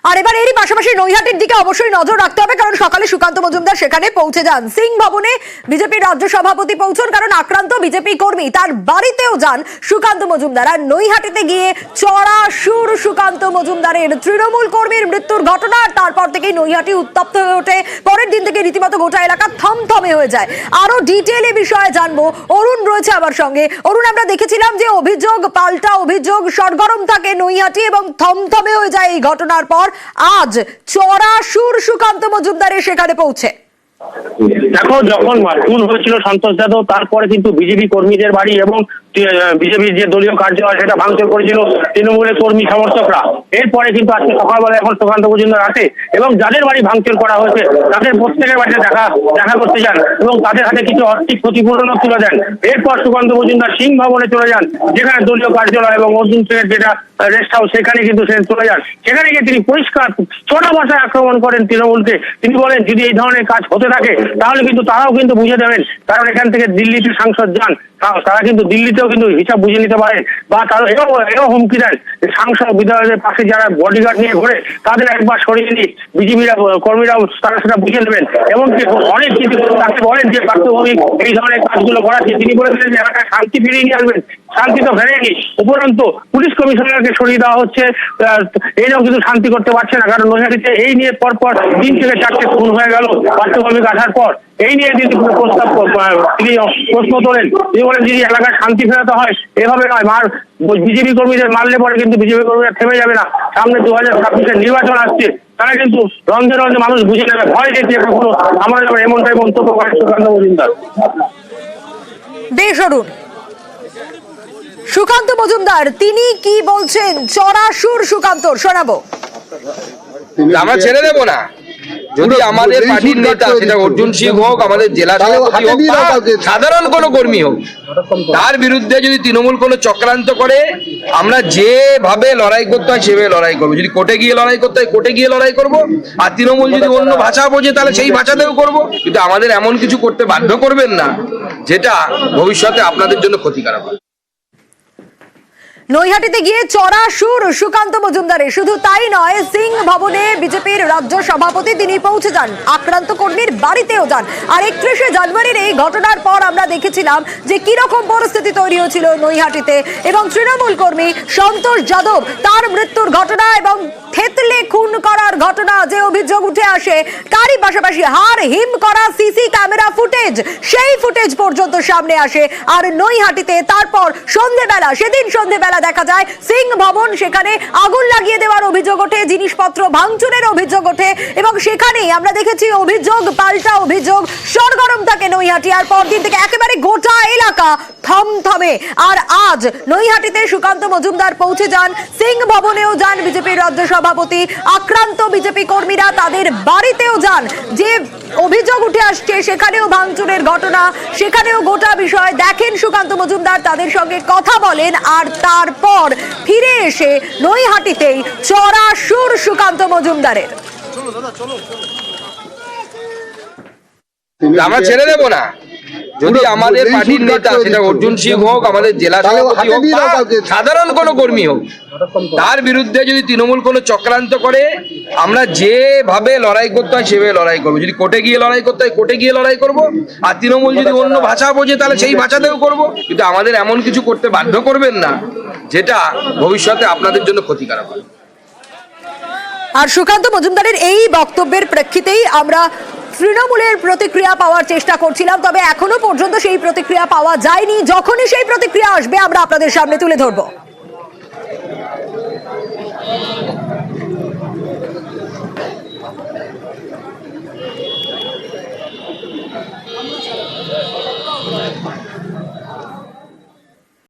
আর এবার এরই পাশাপাশি নৈহাটির দিকে অবশ্যই নজর রাখতে হবে, কারণ সকালে সুকান্ত মজুমদার সেখানে পৌঁছে যান। সিং ভবনে বিজেপির রাজ্য সভাপতি পৌঁছন, কারণ আক্রান্ত বিজেপি কর্মী তার বাড়িতেও যান সুকান্ত মজুমদার। আর নৈহাটিতে গিয়ে চড়া সুর সুকান্ত মজুমদারের তৃণমূল কর্মীর মৃত্যুর ঘটনা, আর তারপর থেকেই নৈহাটি উত্তপ্ত হয়ে ওঠে। পরের দিন থেকে রীতিমতো গোটা এলাকা থমথমে হয়ে যায়। আরো ডিটেইলে বিষয়ে জানবো, অরুণ রয়েছে আমার সঙ্গে। অরুণ, আমরা দেখেছিলাম যে অভিযোগ পাল্টা অভিযোগ, সরগরম থাকে নৈহাটি এবং থমথমে হয়ে যায় এই ঘটনার পর। আজ চড়া সুর সুকান্ত মজুমদারের সেখানে পৌঁছে। দেখো, যখন খুন হয়েছিল সন্তোষ যাদব, তারপরে কিন্তু বিজেপি কর্মীদের বাড়ি এবং বিজেপির যে দলীয় কার্যালয় সেটা ভাঙচুর করেছিল তৃণমূলের কর্মী সমর্থকরা। এরপরে কিন্তু আজকে সকালবেলা এখন সুকান্ত মজুমদার আসে এবং যাদের বাড়ি ভাঙচুর করা হয়েছে তাদের প্রত্যেকের বাড়িতে দেখা করতে যান এবং তাদের হাতে কিছু আর্থিক ক্ষতিপূরণও তুলে দেন। এরপর সুকান্ত মজুমদার সিং ভবনে চলে যান, যেখানে দলীয় কার্যালয় এবং অর্জুন সিংয়ের যেটা রেস্ট হাউস, সেখানে কিন্তু চলে যান। সেখানে গিয়ে তিনি পরিষ্কার চড়া ভাষায় আক্রমণ করেন তৃণমূলকে। তিনি বলেন, যদি এই ধরনের কাজ হতে থাকে তাহলে কিন্তু তারাও কিন্তু বুঝে দেবেন, কারণ এখান থেকে দিল্লিতে সাংসদ যান, তারা কিন্তু দিল্লিতেও কিন্তু হিসাব বুঝে নিতে পারে। বা তারা এও হুমকি দেন, সাংসদ বিধায়কদের পাশে যারা বডিগার্ড নিয়ে ঘোরে তাদের একবার সরিয়ে নিয়ে বিজেপিরা কর্মীরাও তারা সেটা বুঝে নেবেন। এমনকি অনেক কিছু তাকে বলেন যে পার্থভৌমিক এই ধরনের কাজগুলো করাচ্ছে। তিনি বলেছিলেন যে এলাকায় শান্তি ফিরিয়ে নিয়ে আসবেন, শান্তি তো ফেরেনি, উপরন্তু পুলিশ কমিশনারকে সরিয়ে দেওয়া হচ্ছে। এইটাও কিন্তু শান্তি করতে পারছে না, কারণ নৈহাটিতে এই নিয়ে পরপর 3 থেকে 4টে খুন হয়ে গেল পার্থভৌমিক আসার পর। এই নিয়ে তিনি তিনি প্রশ্ন তোলেন। তিনি বলেন, যদি এলাকায় শান্তি ফেরাতে হয় এভাবে নয়, বিজেপি কর্মীদের মারলে পরে কিন্তু বিজেপি কর্মীরা থেমে যাবে না। সামনে 2026-এর নির্বাচন আসছে, তারা কিন্তু রন্ধে রন্ধে মানুষ বুঝে নেবে, ভয় দেখিয়ে কখনো আমরা যাবে, এমনটাই মন্তব্য করেন সুকান্ত মজুমদার। বেশ অরুণ, সুকান্ত মজুমদার তিনি কি বলছেন চড়া সুর সুকান্ত শোনাবো। আমরা ছেড়ে দেবো না, যদি আমাদের পার্টির নেতা, সেটা অর্জুন সিং হোক, আমাদের জেলা সভাপতি হোক, সাধারণ কোনো কর্মী হোক, তার বিরুদ্ধে যদি তৃণমূল কোনো চক্রান্ত করে, আমরা যেভাবে লড়াই করতে হয় সেভাবে লড়াই করবো। যদি কোর্টে গিয়ে লড়াই করতে হয় কোর্টে গিয়ে লড়াই করবো, আর তৃণমূল যদি অন্য ভাষা বোঝে তাহলে সেই ভাষাতেও করবো। কিন্তু আমাদের এমন কিছু করতে বাধ্য করবেন না যেটা ভবিষ্যতে আপনাদের জন্য ক্ষতিকারক হয়। নৈহাটিতে গিয়ে চড়া সুর সুকান্ত মজুমদারের, শুধু তাই নয়, সিং ভবনে বিজেপির রাজ্য সভাপতি তিনি পৌঁছে যান, আক্রান্ত কর্মীর বাড়িতেও যান। আর 31শে জানুয়ারির এই ঘটনার পর আমরা দেখেছিলাম যে কিরকম পরিস্থিতি তৈরি হয়েছিল নৈহাটিতে, এবং তৃণমূল কর্মী সন্তোষ যাদব তার মৃত্যুর ঘটনা এবং থেতলে খুন করার ঘটনা যে অভিযোগ উঠে আসে, তারই পাশাপাশি হাড় হিম করা সিসি ক্যামেরা ফুটেজ, সেই ফুটেজ পর্যন্ত সামনে আসে। আর নৈহাটিতে তারপর সন্ধ্যেবেলা, সেদিন সন্ধ্যেবেলা দেখা যায় সিং ভবন, সেখানে আগুন লাগিয়ে দেওয়ার অভিযোগ ওঠে, জিনিসপত্র ভাঙচুরের অভিযোগ ওঠে, এবং সেখানেই আমরা দেখেছি অভিযোগ পাল্টা অভিযোগ, সরগরম থাকে নৈহাটি। আর পরদিন থেকে একেবারে গোটা এলাকা থমথমে। আর আজ নৈহাটিতে সুকান্ত মজুমদার পৌঁছে যান, সিং ভবনেও যান বিজেপির রাজ্য সভাপতি, আক্রান্ত বিজেপি কর্মীরা তাদের বাড়িতেও যান। যে অভিযোগ উঠে আসছে সেখানেও ভাঙচুরের ঘটনা, সেখানেও গোটা বিষয় দেখেন সুকান্ত মজুমদার, তাদের সঙ্গে কথা বলেন। আর তারপর ফিরে এসে নৈহাটিতেই চড়া সুর সুকান্ত মজুমদারের। আমরা ছেড়ে দেবো না, যদি আমাদের পার্টির নেতা, সেটা অর্জুন সিং হোক, আমাদের জেলা সভাপতি হোক, সাধারণ কোনো কর্মী হোক, তার বিরুদ্ধে যদি তৃণমূল কোনো চক্রান্ত করে, আমরা যেভাবে লড়াই করতে হয় সেভাবে লড়াই করবো। যদি কোর্টে গিয়ে লড়াই করতে হয় কোর্টে গিয়ে লড়াই করবো, আর তৃণমূল যদি অন্য ভাষা বোঝে তাহলে সেই ভাষাতেও করবো। কিন্তু আমাদের এমন কিছু করতে বাধ্য করবেন না যেটা ভবিষ্যতে আপনাদের জন্য ক্ষতিকারক হয়। আর সুকান্ত মজুমদারের এই বক্তব্যের প্রেক্ষিতেই আমরা তৃণমূলের প্রতিক্রিয়া পাওয়ার চেষ্টা করছিলাম, তবে এখনো পর্যন্ত সেই প্রতিক্রিয়া পাওয়া যায়নি। যখনই সেই প্রতিক্রিয়া আসবে আমরা আপনাদের সামনে তুলে ধরবো।